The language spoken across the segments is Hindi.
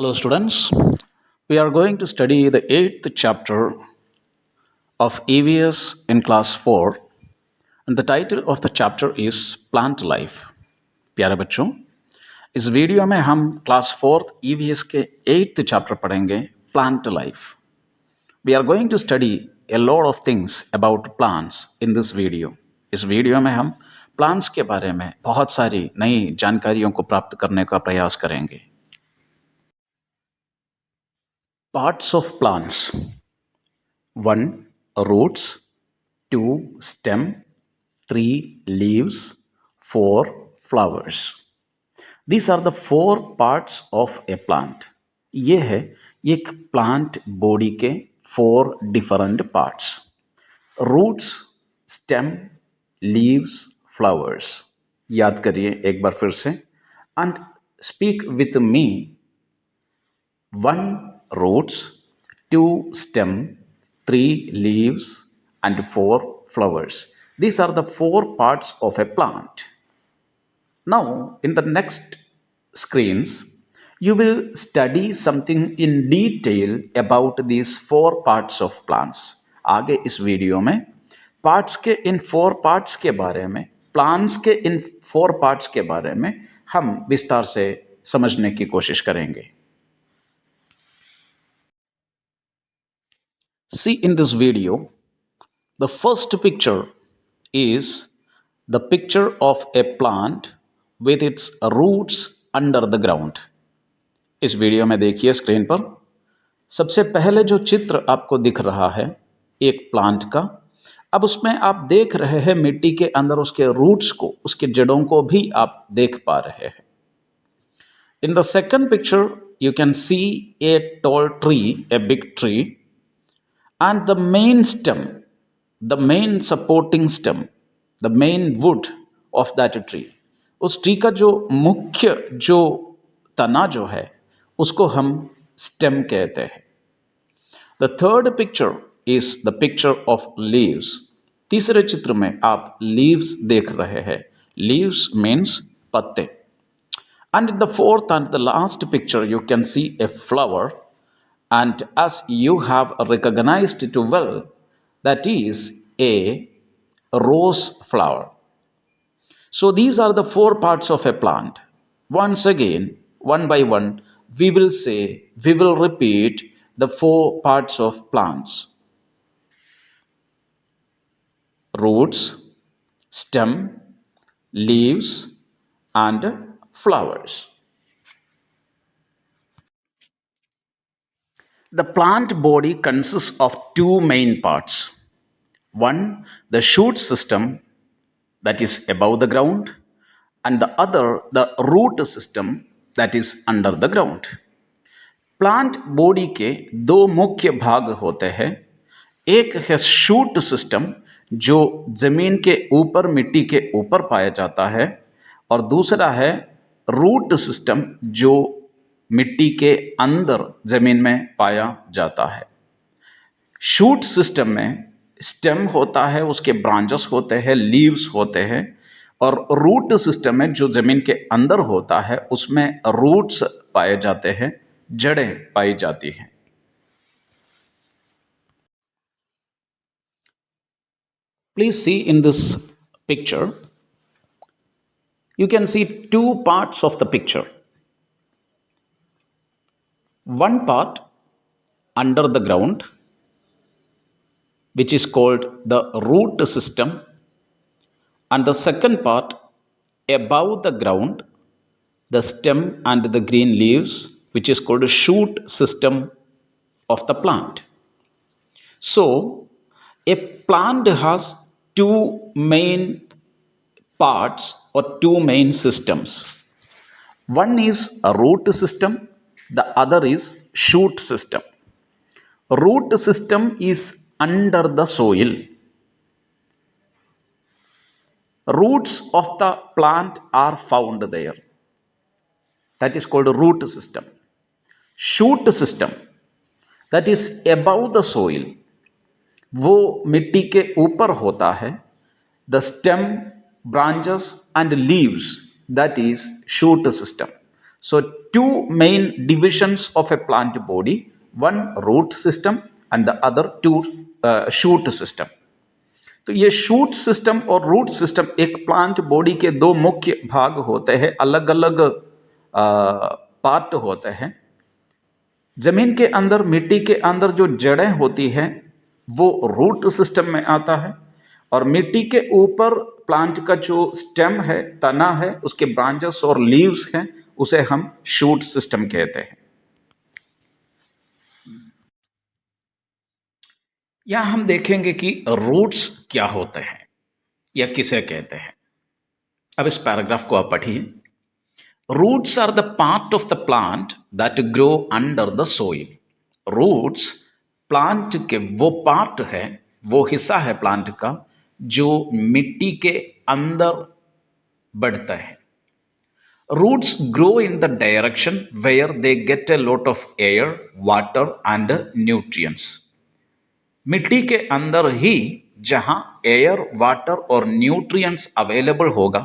Hello, students. We are going to study the eighth chapter of EVS in class 4, and the title of the chapter is Plant Life. प्यारे बच्चों, इस वीडियो में हम क्लास 4 EVS के 8th चैप्टर पढ़ेंगे plant life. We are going to study a lot of things about plants in this video. इस वीडियो में हम प्लांट्स के बारे में बहुत सारी नई जानकारियों को प्राप्त करने का प्रयास करेंगे. Parts of plants. 1. Roots. 2. Stem. 3. Leaves. 4. Flowers. These are the 4 parts of a plant. ये है एक प्लांट बॉडी के 4 different parts. Roots, stem, leaves, flowers. याद करिए एक बार फिर से and speak with me. 1 roots, 2 stem, 3 leaves, and 4 flowers. These are the 4 parts of a plant. Now, in the next screens, you will study something in detail about these 4 parts of plants. आगे इस वीडियो में पार्ट्स के इन 4 पार्ट्स के बारे में, प्लांट्स के इन 4 पार्ट्स के बारे में हम विस्तार से समझने की कोशिश करेंगे. See in this video, the first picture is the picture of a plant with its roots under the ground. इस वीडियो में देखिए स्क्रीन पर सबसे पहले जो चित्र आपको दिख रहा है एक प्लांट का. अब उसमें आप देख रहे हैं मिट्टी के अंदर उसके रूट्स को, उसके जड़ों को भी आप देख पा रहे हैं. In the second picture, you can see a tall tree, a big tree. And the main stem, the main supporting stem, the main wood of that tree, उस ट्री का जो मुख्य जो तना जो है उसको हम स्टेम कहते हैं. The third picture is the picture of leaves. तीसरे चित्र में आप लीव्स देख रहे हैं. लीव्स मीन्स पत्ते. And in the fourth and the last picture you can see a flower. And as you have recognized it well, that is a rose flower. So these are the 4 parts of a plant. Once again, one by one, we will repeat the 4 parts of plants. Roots, stem, leaves, and flowers. The plant body consists of 2 main parts. 1, the shoot system that is above the ground, and the other, the root system that is under the ground. Plant body के 2 मुख्य भाग होते हैं. एक है शूट सिस्टम जो जमीन के ऊपर मिट्टी के ऊपर पाया जाता है, और दूसरा है रूट सिस्टम जो मिट्टी के अंदर जमीन में पाया जाता है. शूट सिस्टम में स्टेम होता है, उसके ब्रांचेस होते हैं, लीव्स होते हैं, और रूट सिस्टम में जो जमीन के अंदर होता है उसमें रूट्स पाए जाते हैं, जड़ें पाई जाती हैं. Please see in this picture, you can see 2 parts of the picture. One part under the ground, which is called the root system, and the second part above the ground, the stem and the green leaves, which is called a shoot system of the plant. So a plant has 2 main parts or 2 main systems. One is a root system, the other is shoot system. Root system is under the soil. Roots of the plant are found there. That is called a root system. Shoot system, that is above the soil, वो मिट्टी के ऊपर होता है. The stem, branches and leaves, that is shoot system. So two main divisions of a plant body, one root system and the other two shoot system. तो ये शूट सिस्टम और रूट सिस्टम एक प्लांट बॉडी के दो मुख्य भाग होते हैं, अलग अलग पार्ट होते हैं। जमीन के अंदर, मिट्टी के अंदर जो जड़ें होती हैं वो रूट सिस्टम में आता है, और मिट्टी के ऊपर प्लांट का जो स्टेम है, तना है, उसके ब्रांचेस और लीव्स हैं, उसे हम शूट सिस्टम कहते हैं। यहां हम देखेंगे कि रूट्स क्या होते हैं या किसे कहते हैं। अब इस पैराग्राफ को आप पढ़िए। Roots are the part of the plant that grow under the soil. Roots plant के वो पार्ट है, वो हिस्सा है प्लांट का जो मिट्टी के अंदर बढ़ता है। Roots grow in the direction where they get a lot of air, water and nutrients. मिट्टी के अंदर ही जहां एयर, वाटर और न्यूट्रिएंट्स अवेलेबल होगा,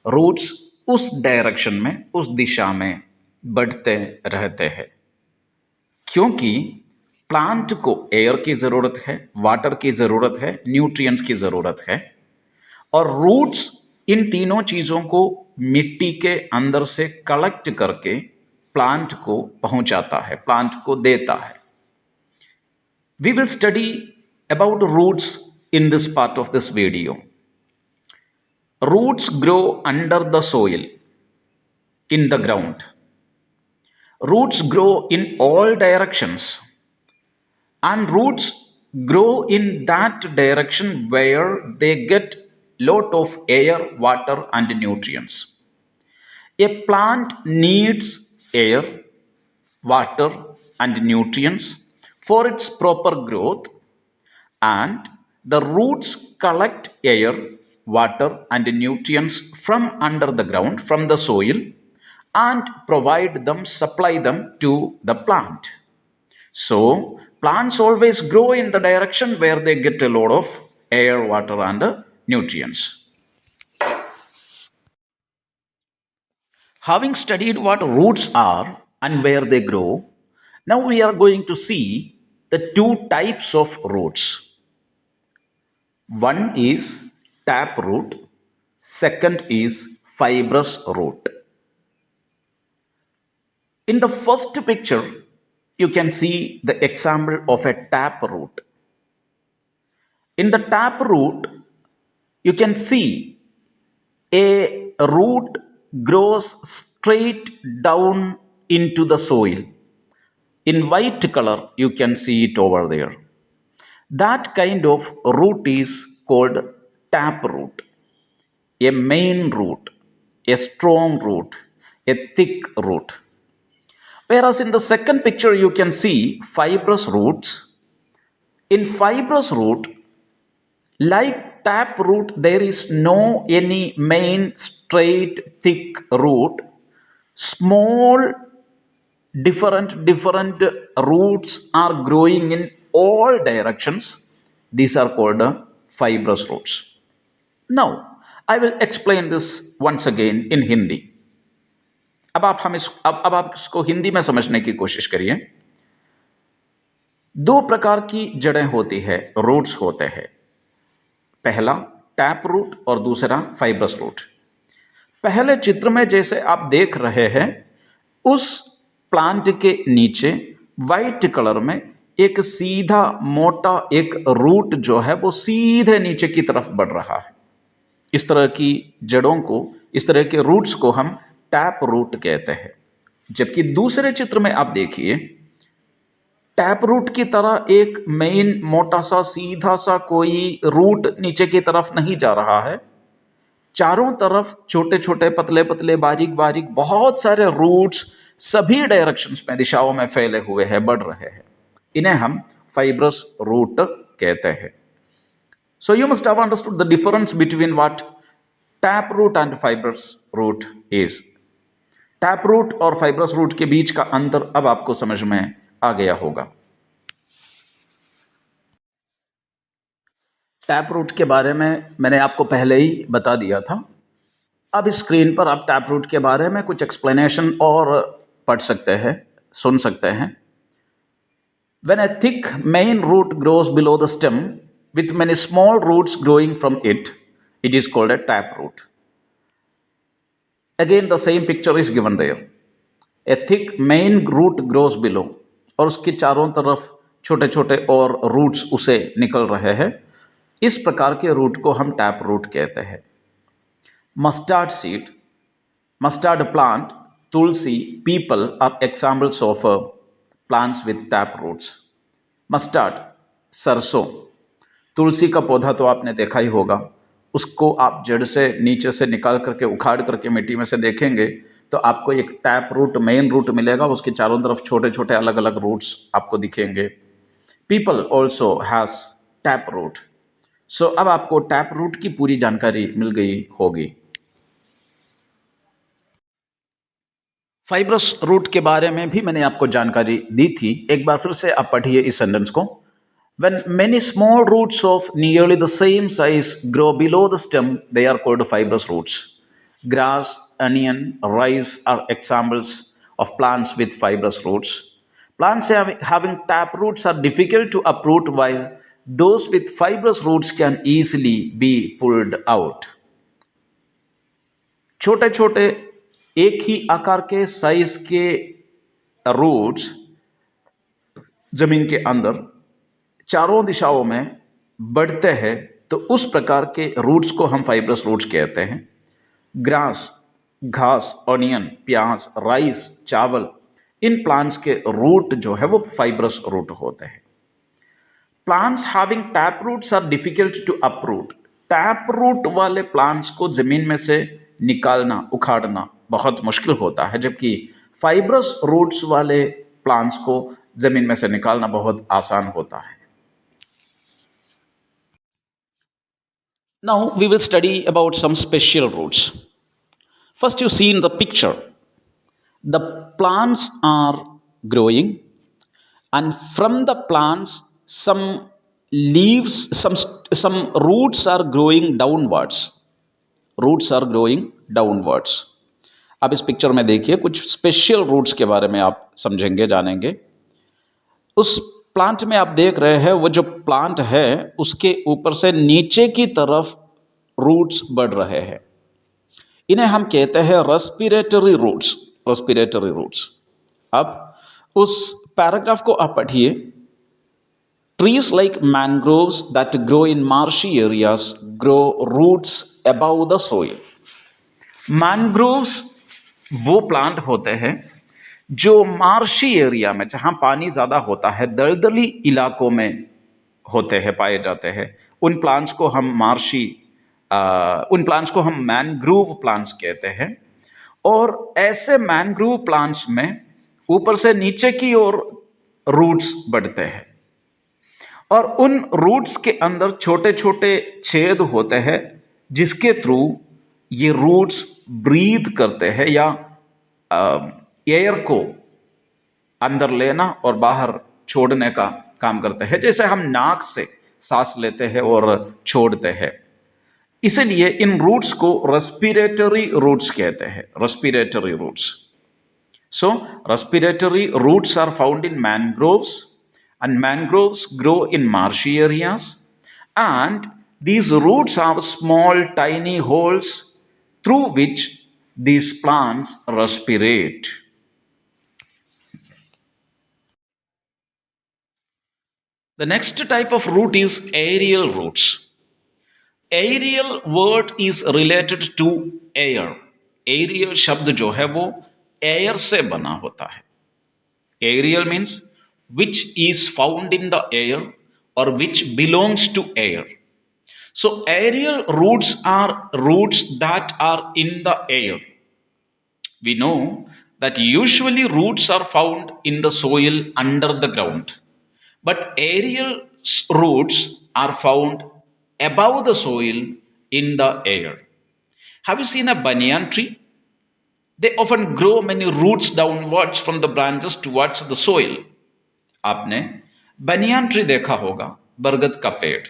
रूट्स उस डायरेक्शन में, उस दिशा में बढ़ते रहते हैं। क्योंकि प्लांट को एयर की ज़रूरत है, वाटर की ज़रूरत है, न्यूट्रिएंट्स की ज़रूरत है, और रूट्स इन तीनों चीज़ों को मिट्टी के अंदर से कलेक्ट करके प्लांट को पहुंचाता है, प्लांट को देता है। We will study about roots in this part of this video. Roots grow under the soil, in the ground. Roots grow in all directions, and roots grow in that direction where they get lot of air, water and nutrients. A plant needs air, water and nutrients for its proper growth, and the roots collect air, water and nutrients from under the ground, from the soil, and provide them, supply them to the plant. So plants always grow in the direction where they get a lot of air, water and nutrients. Having studied what roots are and where they grow, now we are going to see the two types of roots. One is tap root, second is fibrous root. In the first picture, you can see the example of a tap root. In the tap root, you can see a root grows straight down into the soil. In white color, you can see it over there. That kind of root is called tap root, a main root, a strong root, a thick root. Whereas in the second picture, you can see fibrous roots. In fibrous root, like tap root, there is no any main straight thick root. Small different roots are growing in all directions. These are called fibrous roots. Now I will explain this once again in Hindi. अब आप इसको हिंदी में समझने की कोशिश करिए। दो प्रकार की जड़ें होती है, रूट्स होते हैं। पहला टैप रूट और दूसरा फाइब्रस रूट। पहले चित्र में जैसे आप देख रहे हैं, उस प्लांट के नीचे वाइट कलर में एक सीधा मोटा एक रूट जो है वो सीधे नीचे की तरफ बढ़ रहा है। इस तरह की जड़ों को, इस तरह के रूट्स को हम टैप रूट कहते हैं। जबकि दूसरे चित्र में आप देखिए, टैप रूट की तरह एक मेन मोटा सा सीधा सा कोई रूट नीचे की तरफ नहीं जा रहा है। चारों तरफ छोटे छोटे पतले पतले बारीक बारीक बहुत सारे रूट्स सभी डायरेक्शंस में, दिशाओं में फैले हुए हैं, बढ़ रहे हैं। इन्हें हम फाइब्रस रूट कहते हैं। So you must have understood the difference between what tap root and fibrous root is. Tap root और फाइब्रस रूट के बीच का अंतर अब आपको समझ में आ गया होगा। टैप रूट के बारे में मैंने आपको पहले ही बता दिया था। अब इस स्क्रीन पर आप टैप रूट के बारे में कुछ एक्सप्लेनेशन और पढ़ सकते हैं, सुन सकते हैं. When a thick main root grows below the stem with many small roots growing from it, it is called a tap root. Again, the same picture is given there. A thick main root grows below, और उसके चारों तरफ छोटे छोटे और रूट्स उसे निकल रहे हैं. इस प्रकार के रूट को हम टैप रूट कहते हैं. Mustard seed, mustard plant, tulsi, people are examples of plants with tap roots. Mustard, सरसों. तुलसी का पौधा तो आपने देखा ही होगा. उसको आप जड़ से नीचे से निकाल करके उखाड़ करके मिट्टी में से देखेंगे तो आपको एक टैप रूट, मेन रूट मिलेगा. उसके चारों तरफ छोटे छोटे अलग अलग रूट्स आपको दिखेंगे. People also has tap root. So अब आपको टैप रूट की पूरी जानकारी मिल गई होगी. फाइब्रस रूट के बारे में भी मैंने आपको जानकारी दी थी. एक बार फिर से आप पढ़िए इस सेंटेंस को. When many small roots of nearly the same size grow below the stem, they are called fibrous roots. Grass, onion, rice are examples of plants with fibrous roots. Plants having tap roots are difficult to uproot, while those with fibrous roots can easily be pulled out. छोटे छोटे एक ही आकार के साइज के रूट्स जमीन के अंदर चारों दिशाओं में बढ़ते हैं तो उस प्रकार के रूट्स को हम फाइब्रस रूट्स कहते हैं. ग्रास, घास, ऑनियन, प्याज, राइस, चावल, इन प्लांट्स के रूट जो है वो फाइब्रस रूट होते हैं. Plants having tap roots are difficult to uproot. Tap root वाले प्लांट्स को जमीन में से निकालना, उखाड़ना बहुत मुश्किल होता है, जबकि फाइब्रस रूट्स वाले प्लांट्स को जमीन में से निकालना बहुत आसान होता है. Now we will study about some special roots. First, you see in the picture, the plants are growing, and from the plants, some leaves, some roots are growing downwards. Roots are growing downwards. अब इस पिक्चर में देखिए, कुछ स्पेशल रूट्स के बारे में आप समझेंगे, जानेंगे. उस प्लांट में आप देख रहे हैं वो जो प्लांट है उसके ऊपर से नीचे की तरफ रूट्स बढ़ रहे हैं. इन्हें हम कहते हैं रेस्पिरेटरी रूट्स. Respiratory roots. अब उस पैराग्राफ को आप पढ़िए. Trees like mangroves that grow in marshy areas grow roots above the soil. Mangroves वो प्लांट होते हैं जो मार्शी एरिया में, जहां पानी ज्यादा होता है, दलदली इलाकों में होते हैं, पाए जाते हैं. उन प्लांट्स को हम मैनग्रोव प्लांट्स कहते हैं. और ऐसे मैनग्रोव प्लांट्स में ऊपर से नीचे की ओर रूट्स बढ़ते हैं और उन रूट्स के अंदर छोटे छोटे छेद होते हैं जिसके थ्रू ये रूट्स ब्रीथ करते हैं या एयर को अंदर लेना और बाहर छोड़ने का काम करते हैं, जैसे हम नाक से सांस लेते हैं और छोड़ते हैं. इसलिए इन रूट्स को रेस्पिरेटरी रूट्स कहते हैं. Respiratory roots. So respiratory roots are found in mangroves and mangroves grow in marshy areas, and these roots have small tiny holes through which these plants respirate. The next type of root is aerial roots. Aerial word is related to air. Aerial शब्द जो है वो air से बना होता है. Aerial means which is found in the air or which belongs to air. So aerial roots are roots that are in the air. We know that usually roots are found in the soil under the ground, but aerial roots are found above the soil in the air. Have you seen a banyan tree? They often grow many roots downwards from the branches towards the soil. आपने बनियान ट्री देखा होगा, बरगद का पेड़,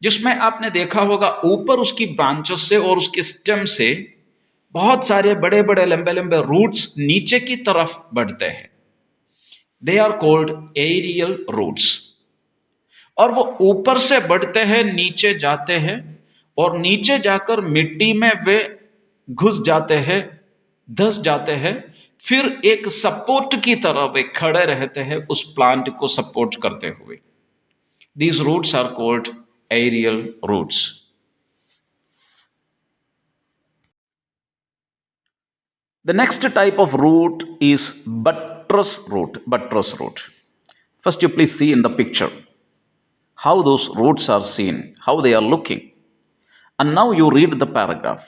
जिसमें आपने देखा होगा ऊपर उसकी ब्रांचेस से और उसके स्टेम से बहुत सारे बड़े बड़े लंबे लंबे रूट्स नीचे की तरफ बढ़ते हैं, they are called aerial roots. और वो ऊपर से बढ़ते हैं, नीचे जाते हैं, और नीचे जाकर मिट्टी में वे घुस जाते हैं, धस जाते हैं। फिर एक सपोर्ट की तरह वे खड़े रहते हैं उस प्लांट को सपोर्ट करते हुए। These roots are called aerial roots. The next type of root is buttress root. Buttress root. First, you please see in the picture how those roots are seen, how they are looking. And now you read the paragraph.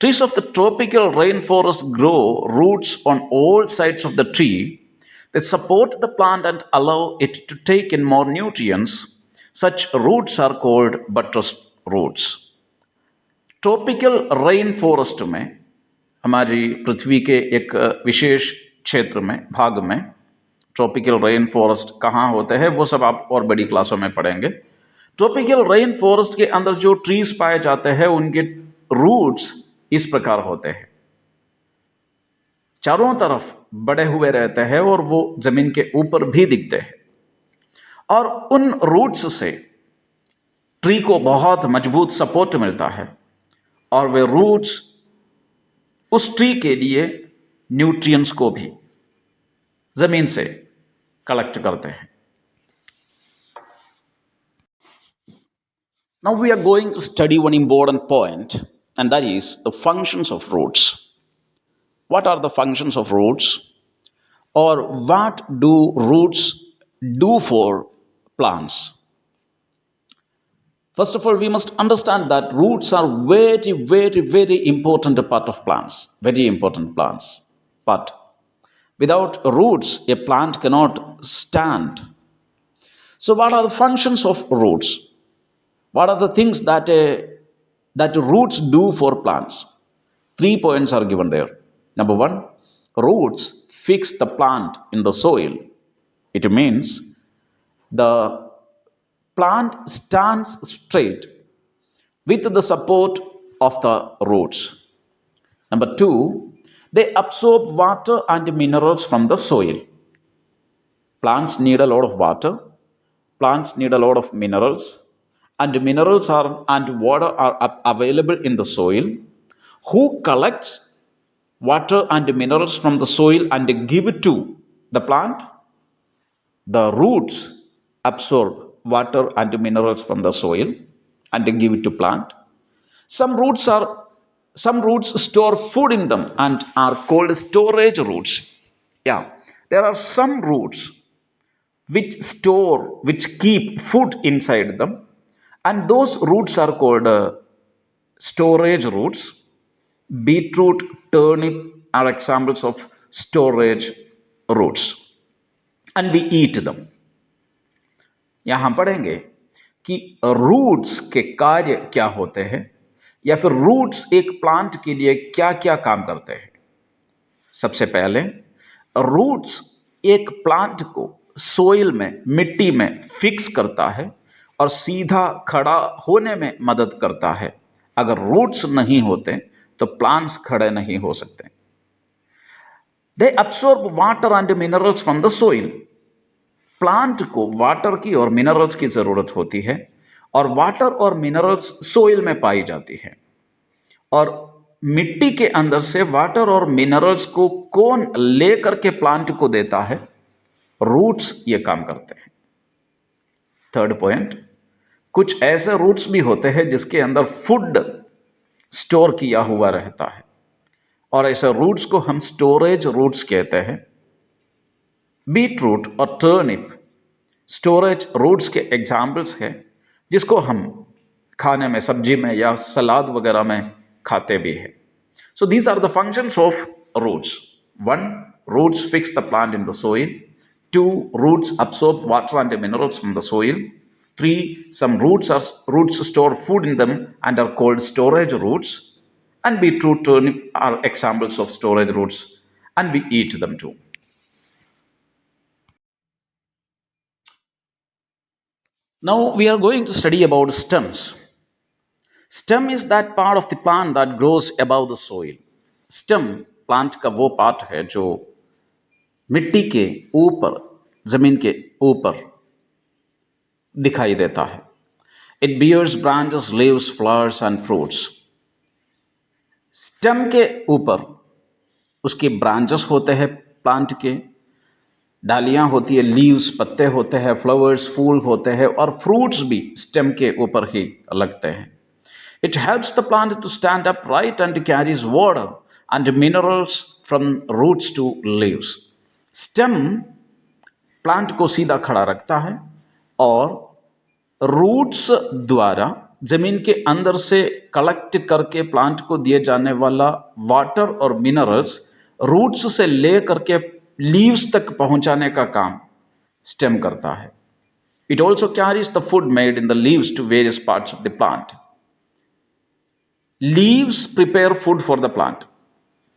Trees of the tropical rainforest grow roots on all sides of the tree. They support the plant and allow it to take in more nutrients. Such roots are called buttress roots. Tropical rain forest में, हमारी पृथ्वी के एक विशेष क्षेत्र में, भाग में, ट्रॉपिकल रेन फॉरेस्ट कहाँ होते हैं वो सब आप और बड़ी क्लासों में पढ़ेंगे। ट्रॉपिकल रेन फॉरेस्ट के अंदर जो ट्रीज पाए जाते हैं उनके रूट्स इस प्रकार होते हैं, चारों तरफ बड़े हुए रहते हैं और वो जमीन के ऊपर भी दिखते हैं। और उन रूट्स से ट्री को बहुत मजबूत सपोर्ट मिलता है और वे रूट्स उस ट्री के लिए न्यूट्रिएंट्स को भी जमीन से कलेक्ट करते हैं। Now we are going to study one important point, and that is the functions of roots. What are the functions of roots, or what do roots do for plants? First of all, we must understand that roots are very, very, very important part of plants, very important plants. But without roots, a plant cannot stand. So what are the functions of roots? What are the things that roots do for plants? 3 points are given there. Number 1, roots fix the plant in the soil. It means the plant stands straight with the support of the roots. Number 2, they absorb water and minerals from the soil. Plants need a lot of water, plants need a lot of minerals, and minerals and water are available in the soil. Who collects water and minerals from the soil and give it to the plant? The roots absorb water and minerals from the soil and give it to plant. Some roots store food in them and are called storage roots. Yeah, there are some roots which keep food inside them, and those roots are called storage roots. Beetroot, turnip are examples of storage roots, and we eat them. यहां पढ़ेंगे कि रूट्स के कार्य क्या होते हैं, या फिर रूट्स एक प्लांट के लिए क्या क्या काम करते हैं। सबसे पहले, रूट्स एक प्लांट को सोइल में, मिट्टी में फिक्स करता है और सीधा खड़ा होने में मदद करता है। अगर रूट्स नहीं होते तो प्लांट्स खड़े नहीं हो सकते। They absorb water and minerals from the soil. Plant को वाटर की और मिनरल्स की जरूरत होती है, और वाटर और मिनरल्स सोइल में पाई जाती है। और मिट्टी के अंदर से वाटर और मिनरल्स को कौन लेकर के प्लांट को देता है? रूट्स ये काम करते हैं। थर्ड पॉइंट, कुछ ऐसे रूट्स भी होते हैं जिसके अंदर फूड स्टोर किया हुआ रहता है, और ऐसे रूट्स को हम स्टोरेज रूट्स कहते हैं। बीटरूट और टर्निप स्टोरेज रूट्स के एग्जाम्पल्स हैं, जिसको हम खाने में, सब्जी में या सलाद वगैरह में खाते भी हैं। So these are the functions of roots. 1, roots fix the plant in the soil. 2, roots absorb water and minerals from the soil. 3, some roots store food in them and are called storage roots. And beetroot, turnip are examples of storage roots, and we eat them too. Now we are going to study about stems. Stem is that part of the plant that grows above the soil. Stem plant का वो पार्ट है जो मिट्टी के ऊपर, जमीन के ऊपर दिखाई देता है. It bears branches, leaves, flowers and fruits. Stem के ऊपर उसके ब्रांचेस होते हैं, प्लांट के डालियां होती है, लीव्स पत्ते होते हैं, फ्लावर्स फूल होते हैं, और फ्रूट्स भी स्टेम के ऊपर ही लगते हैं. It helps the plant to stand upright and carries water and minerals from roots to leaves. Stem plant को सीधा खड़ा रखता है और रूट्स द्वारा जमीन के अंदर से कलेक्ट करके प्लांट को दिए जाने वाला वाटर और मिनरल्स रूट्स से ले करके लीव्स तक पहुंचाने का काम स्टेम करता है. It also carries the food made in the leaves to various parts of the plant. Leaves prepare food for the plant.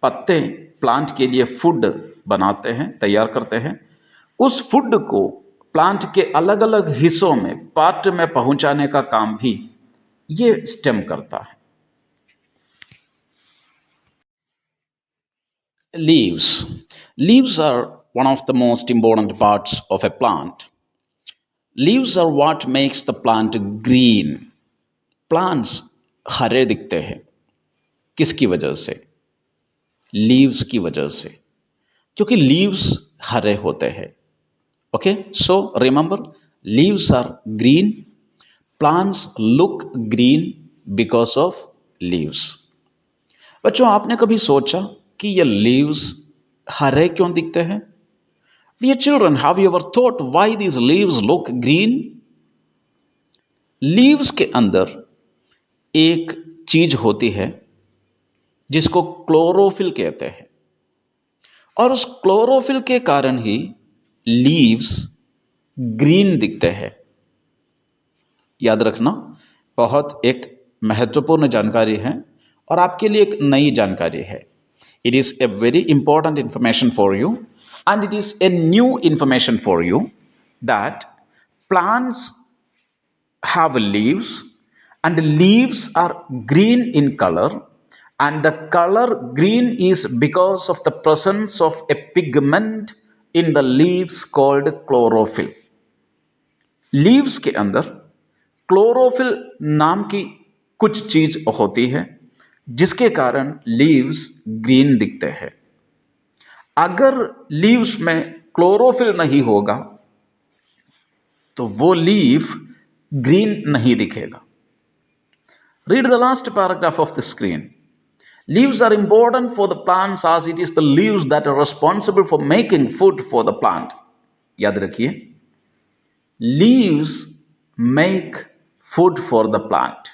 पत्ते प्लांट के लिए फूड बनाते हैं, तैयार करते हैं. उस फूड को प्लांट के अलग अलग हिस्सों में, पार्ट में पहुंचाने का काम भी ये स्टेम करता है. Leaves. Leaves are one of the most important parts of a plant. Leaves are what makes the plant green. Plants हरे दिखते हैं. किसकी वजह से? लीव्स की वजह से, क्योंकि लीव्स हरे होते हैं. Okay, so remember, leaves are green. Plants look green because of leaves. बच्चों, आपने कभी सोचा कि ये लीव्स हरे क्यों दिखते हैं? Dear children, have you ever thought why these leaves look green? Leaves के अंदर एक चीज होती है जिसको क्लोरोफिल कहते हैं, और उस क्लोरोफिल के कारण ही लीव्स ग्रीन दिखते हैं. याद रखना, बहुत एक महत्वपूर्ण जानकारी है और आपके लिए एक नई जानकारी है. It is a very important information for you, and it is a new information for you that plants have leaves, and leaves are green in color, and the color green is because of the presence of a pigment in the leaves called chlorophyll. Leaves के अंदर क्लोरोफिल नाम की कुछ चीज होती है जिसके कारण लीव्स ग्रीन दिखते हैं. अगर लीव्स में क्लोरोफिल नहीं होगा तो वो लीफ ग्रीन नहीं दिखेगा. Read the last paragraph of the screen. Leaves are important for the plants as it is the leaves that are responsible for making food for the plant. याद रखिए, leaves make food for the plant.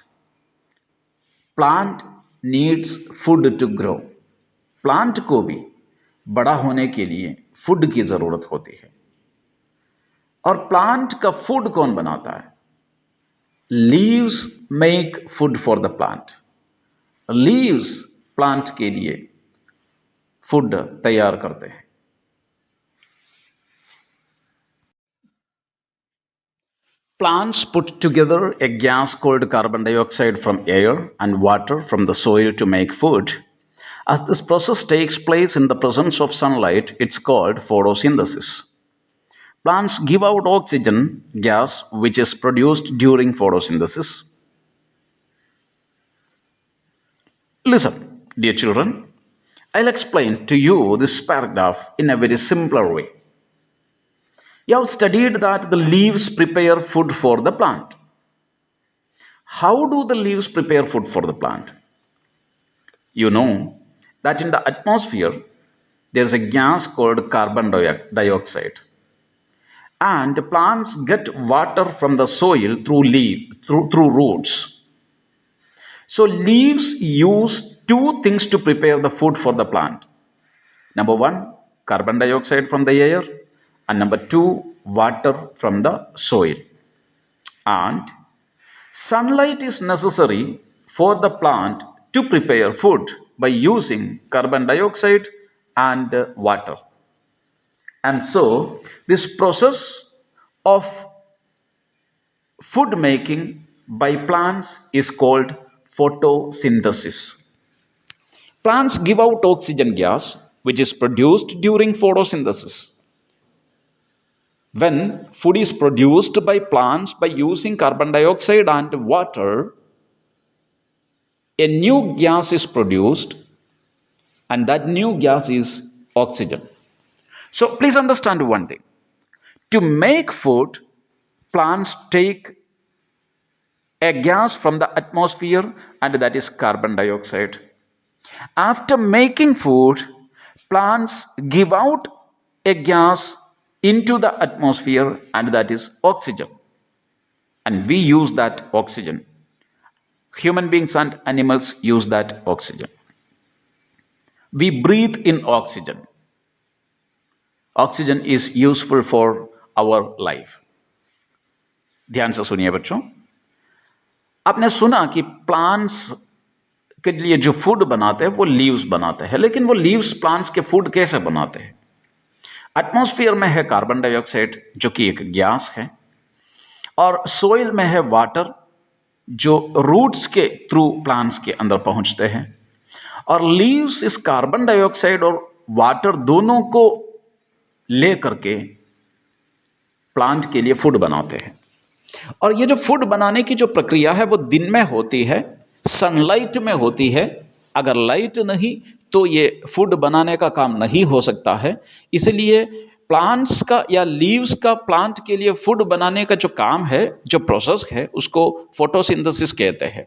Plant needs food to grow. Plant को भी बड़ा होने के लिए फूड की जरूरत होती है. और प्लांट का फूड कौन बनाता है? Leaves make food for the plant. Leaves plant के लिए फूड तैयार करते हैं. Plants put together a gas called carbon dioxide from air and water from the soil to make food. As this process takes place in the presence of sunlight, it's called photosynthesis. Plants give out oxygen gas, which is produced during photosynthesis. Listen, dear children, I'll explain to you this paragraph in a very simpler way. You have studied that the leaves prepare food for the plant. How do the leaves prepare food for the plant? You know that in the atmosphere there's a gas called carbon dioxide, and plants get water from the soil through roots. So leaves use two things to prepare the food for the plant. Number one, carbon dioxide from the air, and number two, water from the soil. And sunlight is necessary for the plant to prepare food by using carbon dioxide and water. And so this process of food making by plants is called photosynthesis. Plants give out oxygen gas, which is produced during photosynthesis. When food is produced by plants by using carbon dioxide and water, a new gas is produced, and that new gas is oxygen. So please understand one thing. To make food, plants take a gas from the atmosphere, and that is carbon dioxide. After making food, plants give out a gas into the atmosphere, and that is oxygen. And we use that oxygen. Human beings and animals use that oxygen. We breathe in oxygen. Oxygen is useful for our life. ध्यान से सुनिए बच्चों, आपने सुना कि प्लांट्स के लिए जो फूड बनाते हैं वो लीव्स बनाते हैं, लेकिन वो लीव्स प्लांट्स के फूड कैसे बनाते हैं? एटमॉस्फेयर में है कार्बन डाइऑक्साइड जो कि एक गैस है, और सोइल में है वाटर जो रूट्स के थ्रू प्लांट्स के अंदर पहुंचते हैं, और लीव्स इस कार्बन डाइऑक्साइड और वाटर दोनों को ले करके प्लांट के लिए फूड बनाते हैं। और ये जो फूड बनाने की जो प्रक्रिया है वो दिन में होती है, सनलाइट में होती है। अगर लाइट नहीं तो ये फूड बनाने का काम नहीं हो सकता है। इसलिए प्लांट्स का या लीव्स का प्लांट के लिए फूड बनाने का जो काम है, जो प्रोसेस है, उसको फोटोसिंथेसिस कहते हैं।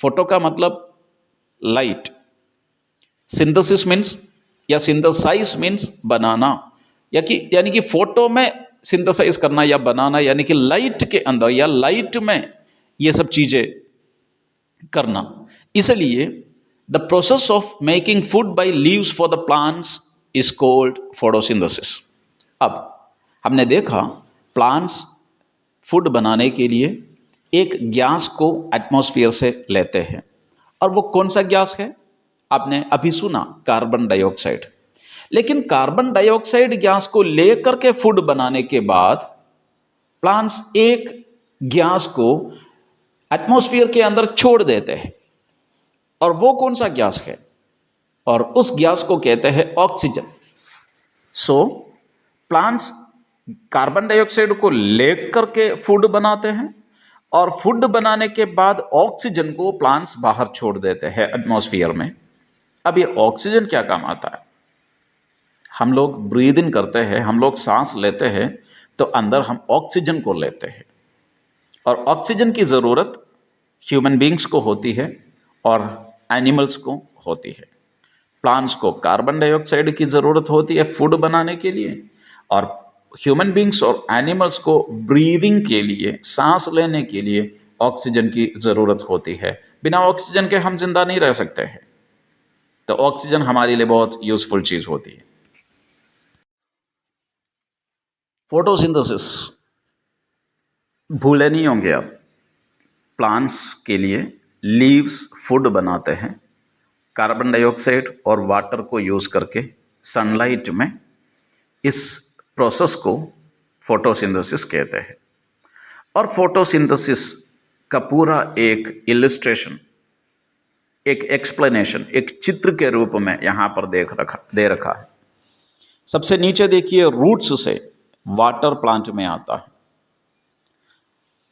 फोटो का मतलब लाइट, सिंथेसिस मीन्स या सिंथेसाइज मीन्स बनाना, यानी कि फोटो में सिंथेसाइज करना या बनाना, यानी कि लाइट के अंदर या लाइट में ये सब चीजें करना। इसलिए the process of making food by leaves for the plants is called photosynthesis. अब हमने देखा प्लांट्स फूड बनाने के लिए एक गैस को एटमॉस्फेयर से लेते हैं, और वो कौन सा गैस है? आपने अभी सुना, कार्बन डाइऑक्साइड। लेकिन कार्बन डाइऑक्साइड गैस को लेकर के फूड बनाने के बाद प्लांट्स एक गैस को एटमॉस्फेयर के अंदर छोड़ देते हैं, और वो कौन सा गैस है? और उस गैस को कहते हैं oxygen. So plants carbon dioxide को लेकर के फूड बनाते हैं, और फूड बनाने के बाद ऑक्सीजन को प्लांट्स बाहर छोड़ देते हैं एटमॉस्फेयर में। अब ये ऑक्सीजन क्या काम आता है? हम लोग ब्रीद इन करते हैं, हम लोग सांस लेते हैं, तो अंदर हम ऑक्सीजन को लेते हैं, और ऑक्सीजन की ज़रूरत ह्यूमन बींग्स को होती है और एनिमल्स को होती है। प्लांट्स को कार्बन डाइऑक्साइड की ज़रूरत होती है फूड बनाने के लिए, और ह्यूमन बींग्स और एनिमल्स को ब्रीदिंग के लिए, सांस लेने के लिए ऑक्सीजन की ज़रूरत होती है। बिना ऑक्सीजन के हम जिंदा नहीं रह सकते हैं, तो ऑक्सीजन हमारे लिए बहुत यूजफुल चीज़ होती है। फोटोसिंथेसिस भूले नहीं होंगे आप। प्लांट्स के लिए लीव्स फूड बनाते हैं कार्बन डाइऑक्साइड और वाटर को यूज़ करके सनलाइट में। इस प्रोसेस को फोटोसिंथेसिस कहते हैं, और फोटोसिंथेसिस का पूरा एक इलस्ट्रेशन, एक एक्सप्लेनेशन, एक चित्र के रूप में यहाँ पर दे रखा है। सबसे नीचे देखिए, रूट्स से वाटर प्लांट में आता है,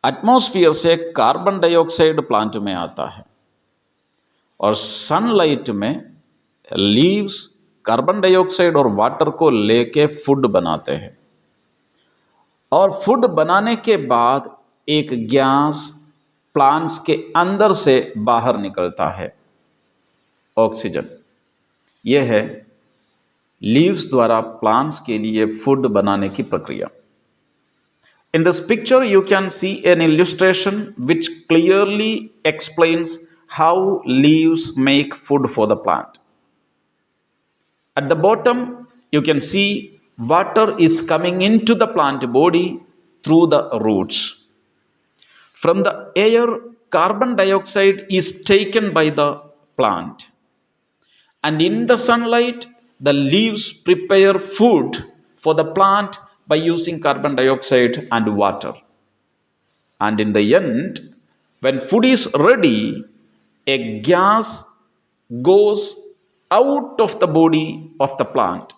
एटमॉस्फेयर से कार्बन डाइऑक्साइड प्लांट में आता है, और सनलाइट में लीव्स कार्बन डाइऑक्साइड और वाटर को लेके फूड बनाते हैं, और फूड बनाने के बाद एक गैस प्लांट्स के अंदर से बाहर निकलता है, ऑक्सीजन। यह है लीव्स द्वारा प्लांट्स के लिए फूड बनाने की प्रक्रिया। In this picture, you can see an illustration which clearly explains how leaves make food for the plant. At the bottom, you can see water is coming into the plant body through the roots. From the air, carbon dioxide is taken by the plant. And in the sunlight, the leaves prepare food for the plant by using carbon dioxide and water. And in the end, when food is ready, a gas goes out of the body of the plant,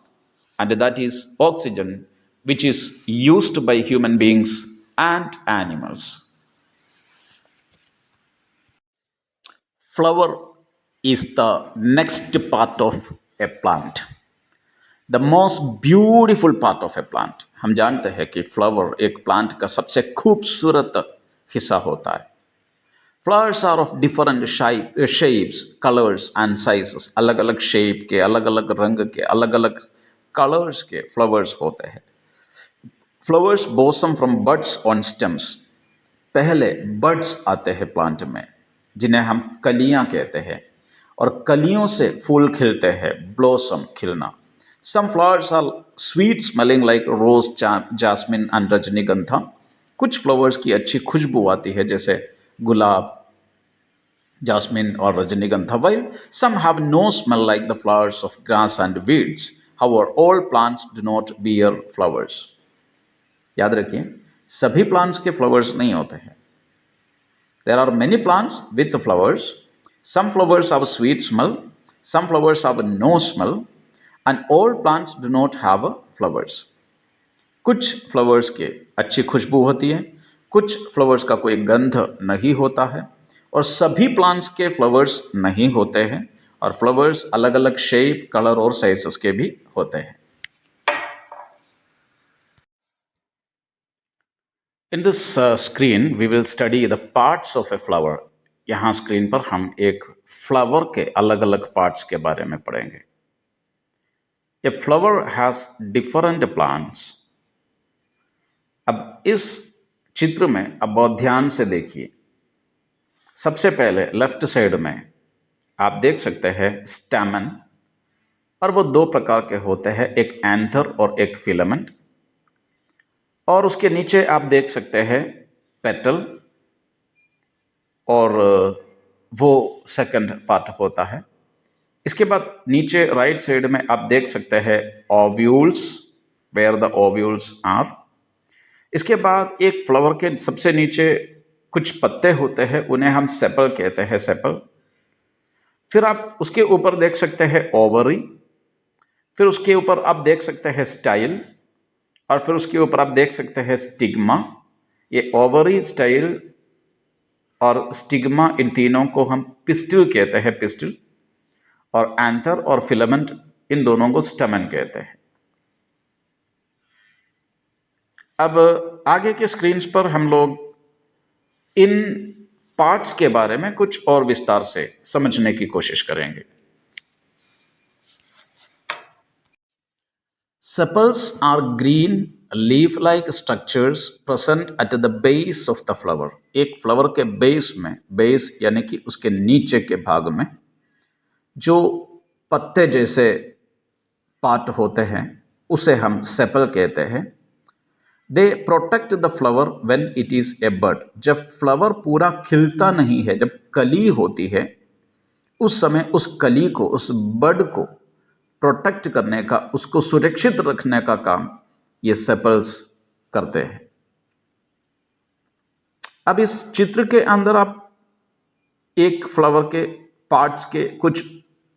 and that is oxygen, which is used by human beings and animals. Flower is the next part of a plant, the most beautiful part of a plant. हम जानते हैं कि फ्लावर एक प्लांट का सबसे खूबसूरत हिस्सा होता है. Flowers are of different shapes, colours and sizes. अलग अलग शेप के, अलग अलग रंग के, अलग अलग कलर्स के फ्लावर्स होते हैं. Flowers blossom from buds on stems. पहले बड्स आते हैं प्लांट में, जिन्हें हम कलियां कहते हैं, और कलियों से फूल खिलते हैं, ब्लॉसम, खिलना. Some flowers are sweet smelling like rose, jasmine and rajnigandha. कुछ फ्लावर्स की अच्छी खुशबू आती है, जैसे गुलाब, jasmine or rajnigandha, while some have no smell like the flowers of grass and weeds. However, all plants do not bear flowers. याद रखिए, सभी प्लांट्स के फ्लावर्स नहीं होते हैं. There are many plants with flowers. Some flowers have sweet smell, some flowers have no smell, and all plants do not have flowers. कुछ फ्लावर्स के अच्छी खुशबू होती है, कुछ फ्लावर्स का कोई गंध नहीं होता है, और सभी प्लांट्स के फ्लावर्स नहीं होते हैं, और फ्लावर्स अलग अलग शेप, कलर और साइजेस के भी होते हैं. In this screen we will study the parts of a flower. यहाँ स्क्रीन पर हम एक फ्लावर के अलग अलग पार्ट्स के बारे में पढ़ेंगे. A flower has different plants. अब इस चित्र में अब बहुत ध्यान से देखिए. सबसे पहले लेफ्ट साइड में आप देख सकते हैं स्टैमन, और वो दो प्रकार के होते हैं, एक एंथर और एक फिलामेंट. और उसके नीचे आप देख सकते हैं पेटल, और वो सेकंड पार्ट होता है. इसके बाद नीचे राइट साइड में आप देख सकते हैं ovules, where the ovules are. इसके बाद एक फ्लावर के सबसे नीचे कुछ पत्ते होते हैं, उन्हें हम सेपल कहते हैं, सेपल. फिर आप उसके ऊपर देख सकते हैं ओवरी. फिर उसके ऊपर आप देख सकते हैं स्टाइल, और फिर उसके ऊपर आप देख सकते हैं स्टिग्मा. ये ओवरी, स्टाइल और स्टिग्मा, इन तीनों को हम पिस्टिल कहते हैं, पिस्टिल. और एंथर और फिलामेंट, इन दोनों को स्टैमेन कहते हैं. अब आगे के स्क्रीन्स पर हम लोग इन पार्ट्स के बारे में कुछ और विस्तार से समझने की कोशिश करेंगे. Sepals are green leaf-like structures present at the base of the flower. एक फ्लावर के बेस में, बेस यानी कि उसके नीचे के भाग में जो पत्ते जैसे पार्ट होते हैं, उसे हम सेपल कहते हैं. They protect the flower when it is a bud. जब फ्लावर पूरा खिलता नहीं है, जब कली होती है, उस समय उस कली को, उस बड को प्रोटेक्ट करने का, उसको सुरक्षित रखने का काम ये सेपल्स करते हैं. अब इस चित्र के अंदर आप एक फ्लावर के पार्ट्स के कुछ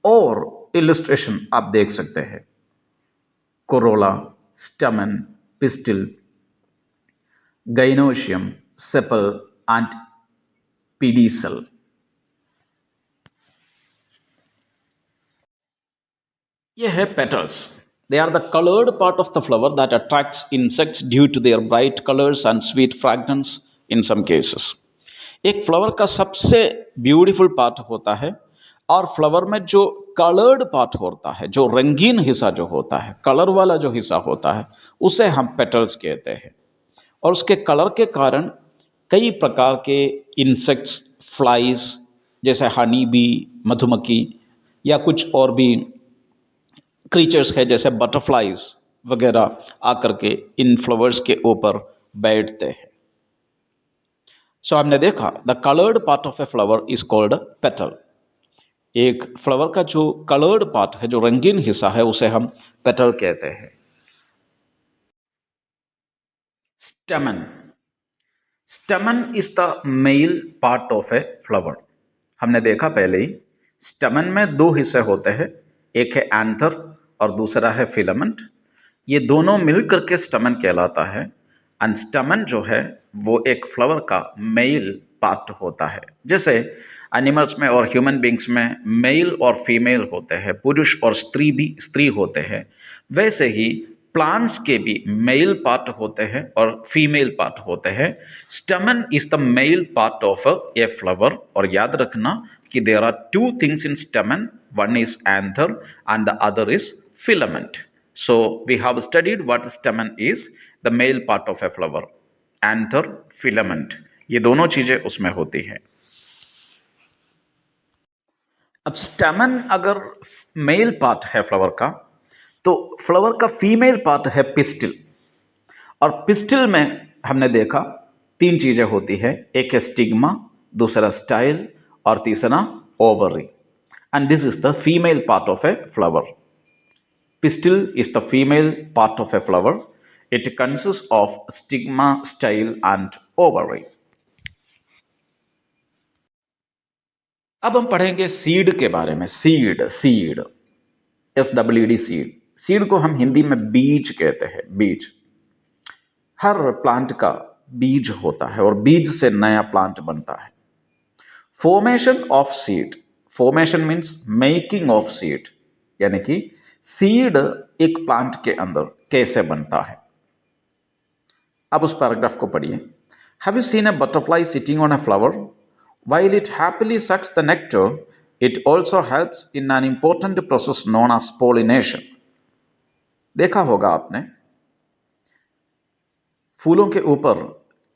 और इलस्ट्रेशन आप देख सकते हैं. Corolla, stamen, pistil, gynoecium, sepal and pedicel. ये है petals. They are the colored part of the flower that attracts insects due to their bright colors and sweet fragrance in some cases. एक फ्लावर का सबसे ब्यूटीफुल पार्ट होता है, और फ्लावर में जो कलर्ड पार्ट होता है, जो रंगीन हिस्सा जो होता है, कलर वाला जो हिस्सा होता है, उसे हम पेटल्स कहते हैं. और उसके कलर के कारण कई प्रकार के इंसेक्ट्स, फ्लाइज जैसे हनी बी, मधुमक्खी, या कुछ और भी क्रीचर्स है जैसे बटरफ्लाइज वगैरह आकर के इन फ्लावर्स के ऊपर बैठते हैं. सो हमने देखा the coloured part of a flower is called petal. एक फ्लावर का जो कलर्ड पार्ट है, जो रंगीन हिस्सा है, उसे हम पेटल कहते हैं. Stamen. Stamen is the male part of a flower. हमने देखा पहले ही, स्टैमेन में दो हिस्से होते हैं, एक है एंथर और दूसरा है फिलामेंट। ये दोनों मिलकर के स्टमन कहलाता है। एंड स्टमन जो है वो एक फ्लावर का मेल पार्ट होता है। जैसे एनिमल्स में और ह्यूमन बींग्स में मेल और फीमेल होते हैं, पुरुष और स्त्री होते हैं, वैसे ही प्लांट्स के भी मेल पार्ट होते हैं और फीमेल पार्ट होते हैं। Stamen is the male part of a flower. और याद रखना कि there are two things in stamen, one is anther and the other is filament. So we have studied what stamen is, the male part of a flower, anther, filament, ये दोनों चीजें उसमें होती हैं। अब स्टेमन अगर मेल पार्ट है फ्लावर का, तो फ्लावर का फीमेल पार्ट है पिस्टिल। और पिस्टिल में हमने देखा तीन चीजें होती है, एक है स्टिग्मा, दूसरा स्टाइल और तीसरा ovary. And this is the female part of a flower. Pistil is the female part of a flower. It consists of stigma, style and ovary. अब हम पढ़ेंगे सीड के बारे में। Seed, SWEED, seed. सीड को हम हिंदी में बीज कहते हैं। बीज, हर प्लांट का बीज होता है और बीज से नया प्लांट बनता है। Formation of seed, formation means making of seed, यानी कि सीड एक प्लांट के अंदर कैसे बनता है। अब उस पैराग्राफ को पढ़िए। Have you seen a butterfly sitting on a flower while it happily sucks the nectar, it also helps in an important process known as pollination. देखा होगा आपने, फूलों के ऊपर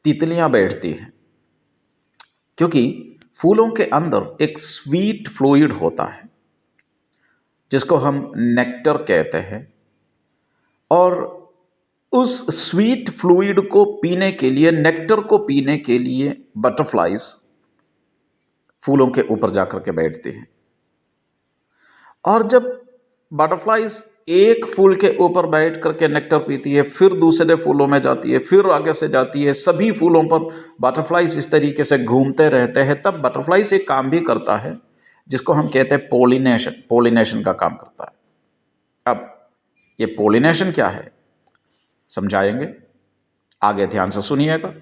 तितलियां बैठती हैं क्योंकि फूलों के अंदर एक स्वीट फ्लूइड होता है जिसको हम नेक्टर कहते हैं। और उस स्वीट फ्लूइड को पीने के लिए, नेक्टर को पीने के लिए बटरफ्लाइज फूलों के ऊपर जाकर के बैठते हैं। और जब बटरफ्लाइज एक फूल के ऊपर बैठ करके नेक्टर पीती है, फिर दूसरे फूलों में जाती है, फिर आगे से जाती है, सभी फूलों पर बटरफ्लाइज इस तरीके से घूमते रहते हैं, तब बटरफ्लाइज एक काम भी करता है जिसको हम कहते हैं पोलिनेशन। पोलिनेशन का काम करता है। अब ये पोलिनेशन क्या है समझाएंगे, आगे ध्यान से सुनिएगा।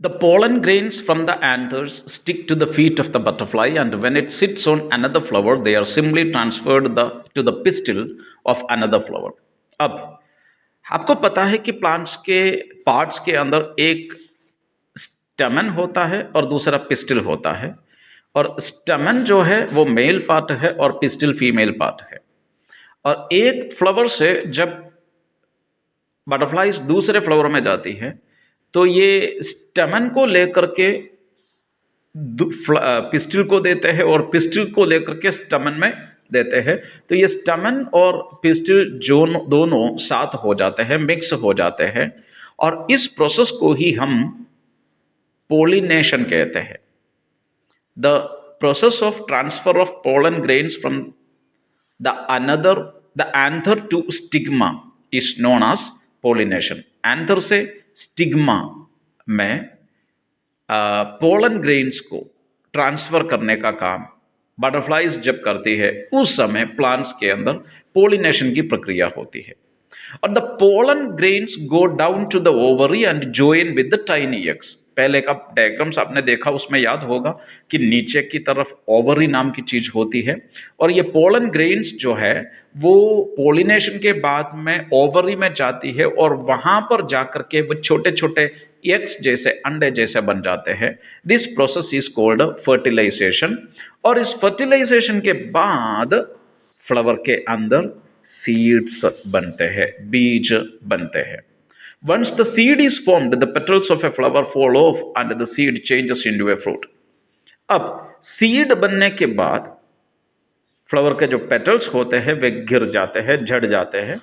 The pollen grains from the anthers stick to the feet of the butterfly, and when it sits on another flower, they are simply transferred to the pistil of another flower. अब आपको पता है कि प्लांट्स के पार्ट्स के अंदर एक स्टेमन होता है और दूसरा पिस्टिल होता है। और स्टेमन जो है वो मेल पार्ट है और पिस्टिल फीमेल पार्ट है। और एक फ्लावर से जब बटरफ्लाइज दूसरे फ्लावर में जाती है तो ये स्टेमन को लेकर के पिस्टिल को देते हैं और पिस्टिल को लेकर के स्टेमन में देते हैं। तो ये स्टेमन और पिस्टिल जो दोनों साथ हो जाते हैं, मिक्स हो जाते हैं, और इस प्रोसेस को ही हम पोलिनेशन कहते हैं। The process of transfer of pollen grains from the anther to stigma is known as pollination. Anther से स्टिग्मा में पोलन ग्रेन्स को ट्रांसफर करने का काम बटरफ्लाइज जब करती है, उस समय प्लांट्स के अंदर पोलिनेशन की प्रक्रिया होती है। और the pollen grains go down to the ovary and join with the tiny eggs. पहले का डायग्राम्स आपने देखा, उसमें याद होगा कि नीचे की तरफ ओवरी नाम की चीज होती है, और ये पोलन ग्रेन्स जो है वो पोलिनेशन के बाद में ओवरी में जाती है और वहां पर जाकर के वो छोटे छोटे एग्स जैसे, अंडे जैसे बन जाते हैं। This process is called fertilisation. और इस फर्टिलाइजेशन के बाद फ्लावर के अंदर सीड्स बनते हैं, बीज बनते हैं। Once the seed is formed, the petals of a flower fall off and the seed changes into a fruit. अब सीड बनने के बाद फ्लावर के जो पेटल्स होते हैं वे गिर जाते हैं, झड़ जाते हैं।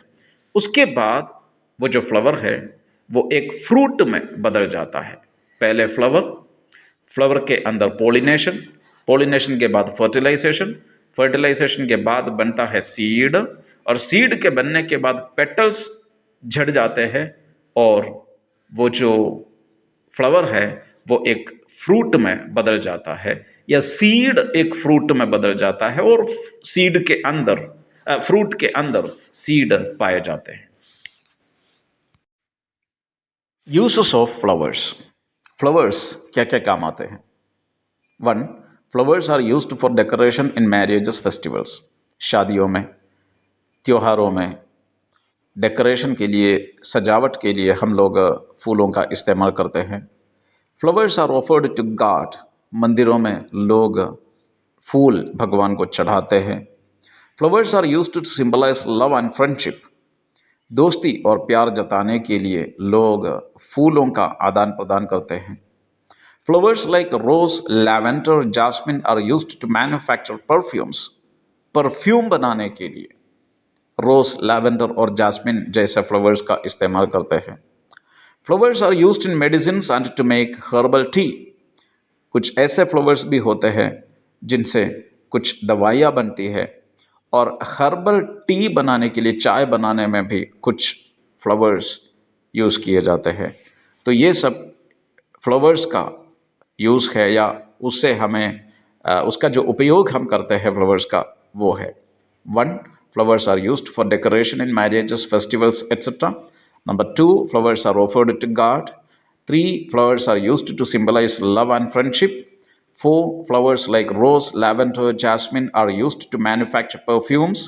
उसके बाद वो जो फ्लावर है वो एक फ्रूट में बदल जाता है। पहले फ्लावर के अंदर पोलिनेशन, पोलिनेशन के बाद फर्टिलाइजेशन, फर्टिलाइजेशन के बाद बनता है सीड, और सीड के बनने के बाद पेटल्स झड़ जाते हैं और वो जो फ्लावर है वो एक फ्रूट में बदल जाता है। या सीड एक फ्रूट में बदल जाता है और सीड के अंदर फ्रूट के अंदर सीड पाए जाते हैं। Uses of flowers. फ्लावर्स क्या क्या काम आते हैं? One, flowers are used for decoration in marriages festivals. शादियों में, त्योहारों में डेकोरेशन के लिए, सजावट के लिए हम लोग फूलों का इस्तेमाल करते हैं। Flowers are offered to God. मंदिरों में लोग फूल भगवान को चढ़ाते हैं। Flowers are used to symbolise love and friendship. दोस्ती और प्यार जताने के लिए लोग फूलों का आदान प्रदान करते हैं। Flowers like rose, lavender, jasmine are used to manufacture perfumes. Perfume बनाने के लिए रोज, लैवेंडर और जास्मिन जैसे फ्लावर्स का इस्तेमाल करते हैं। Flowers are used in medicine and to make herbal tea. कुछ ऐसे फ्लावर्स भी होते हैं जिनसे कुछ दवाइयाँ बनती है, और हर्बल टी बनाने के लिए, चाय बनाने में भी कुछ फ्लावर्स यूज़ किए जाते हैं। तो ये सब फ्लावर्स का यूज़ है, या उससे हमें उसका जो उपयोग हम करते हैं फ्लावर्स का, वो है। One, flowers are used for decoration in marriages, festivals, etc. Number two, flowers are offered to God. Three, flowers are used to symbolize love and friendship. Four, flowers like rose, lavender, jasmine are used to manufacture perfumes.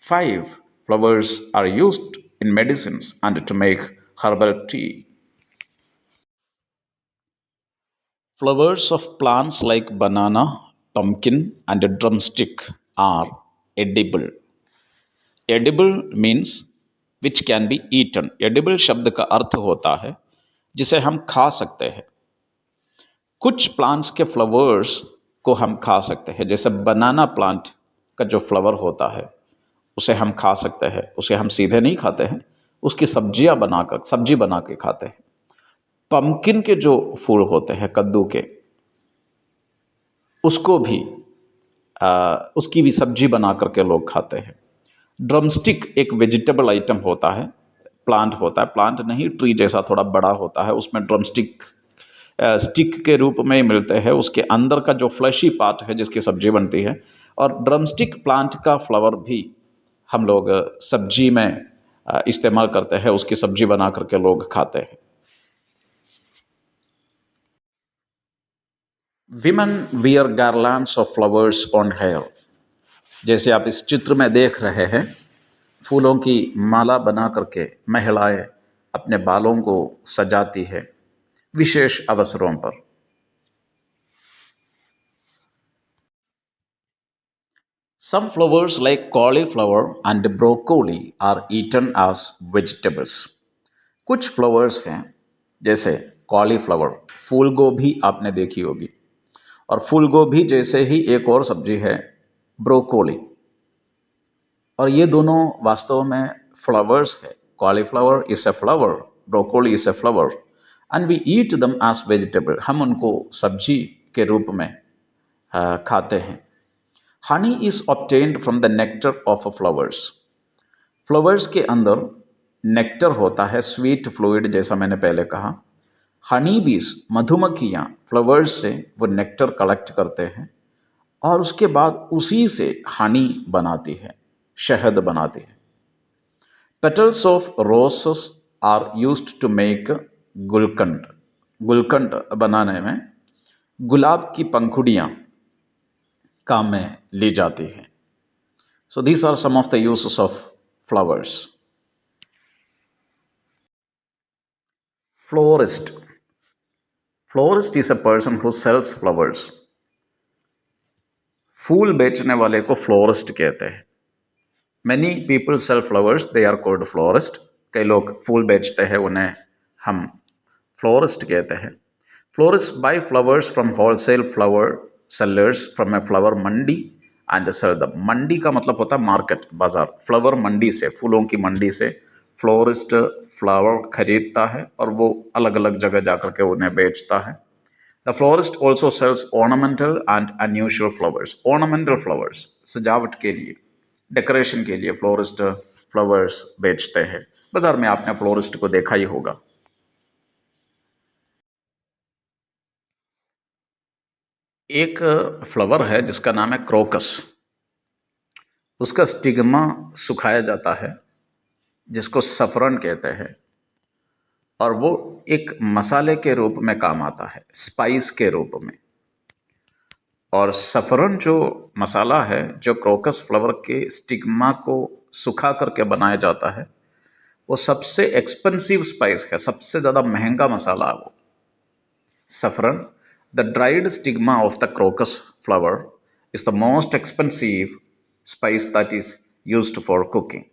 Five, flowers are used in medicines and to make herbal tea. Flowers of plants like banana, pumpkin, and drumstick are edible. Edible means which can be eaten. Edible शब्द का अर्थ होता है जिसे हम खा सकते हैं। कुछ प्लांट्स के फ्लावर्स को हम खा सकते हैं, जैसे बनाना प्लांट का जो फ्लावर होता है उसे हम खा सकते हैं। उसे हम सीधे नहीं खाते हैं, उसकी सब्जियां बनाकर, सब्जी बना के खाते हैं। पम्पकिन के जो फूल होते हैं, कद्दू के, उसको भी उसकी भी सब्जी बना करके लोग खाते हैं। ड्रमस्टिक एक वेजिटेबल आइटम होता है, प्लांट होता है, प्लांट नहीं, ट्री जैसा थोड़ा बड़ा होता है, उसमें ड्रमस्टिक स्टिक के रूप में मिलते हैं। उसके अंदर का जो फ्लैशी पार्ट है जिसकी सब्जी बनती है, और ड्रमस्टिक प्लांट का फ्लावर भी हम लोग सब्जी में इस्तेमाल करते हैं, उसकी सब्जी बना करके लोग खाते हैं। Women wear garlands of flowers on hair. जैसे आप इस चित्र में देख रहे हैं, फूलों की माला बना करके महिलाएं अपने बालों को सजाती है विशेष अवसरों पर। Some flowers like cauliflower and broccoli are eaten as vegetables. कुछ फ्लावर्स हैं जैसे कॉलीफ्लावर, फूल गोभी आपने देखी होगी, और फूल गोभी जैसे ही एक और सब्जी है ब्रोकोली, और ये दोनों वास्तव में फ्लावर्स है। Cauliflower is a flower, broccoli is a flower, and we eat them as vegetable. हम उनको सब्जी के रूप में खाते हैं। Honey is obtained from the nectar of flowers. Flowers के अंदर नेक्टर होता है, स्वीट फ्लूइड, जैसा मैंने पहले कहा। हनी बीज, मधुमक्खियाँ फ्लावर्स से वो नेक्टर कलेक्ट करते हैं, और उसके बाद उसी से हनी बनाती है, शहद बनाती है। Petals of roses are used to make gulkand. Gulkand बनाने में गुलाब की पंखुड़ियाँ काम में ली जाती हैं। So these are some of the uses of flowers. Florist. Florist is a person who sells flowers. फूल बेचने वाले को फ्लोरिस्ट कहते हैं। Many people sell flowers, they are called florist. कई लोग फूल बेचते हैं, उन्हें हम फ्लोरिस्ट कहते हैं। Florist buy flowers from wholesale flower sellers from a flower mandi and sell them. मंडी का मतलब होता है मार्केट, बाजार। फ्लावर मंडी से, फूलों की मंडी से फ्लोरिस्ट फ्लावर खरीदता है और वो अलग अलग जगह जाकर के उन्हें बेचता है। The florist also sells ornamental and unusual flowers. Ornamental flowers, सजावट के लिए, डेकोरेशन के लिए फ्लोरिस्ट फ्लावर्स बेचते हैं। बाजार में आपने फ्लोरिस्ट को देखा ही होगा। एक फ्लावर है जिसका नाम है क्रोकस। उसका स्टिग्मा सुखाया जाता है, जिसको सफरन कहते हैं, और वो एक मसाले के रूप में काम आता है, स्पाइस के रूप में। और सफरन जो मसाला है, जो क्रोकस फ्लावर के स्टिग्मा को सुखा करके बनाया जाता है, वो सबसे एक्सपेंसिव स्पाइस है, सबसे ज़्यादा महंगा मसाला है वो saffron. The dried stigma of the crocus flower is the most expensive spice that is used for cooking.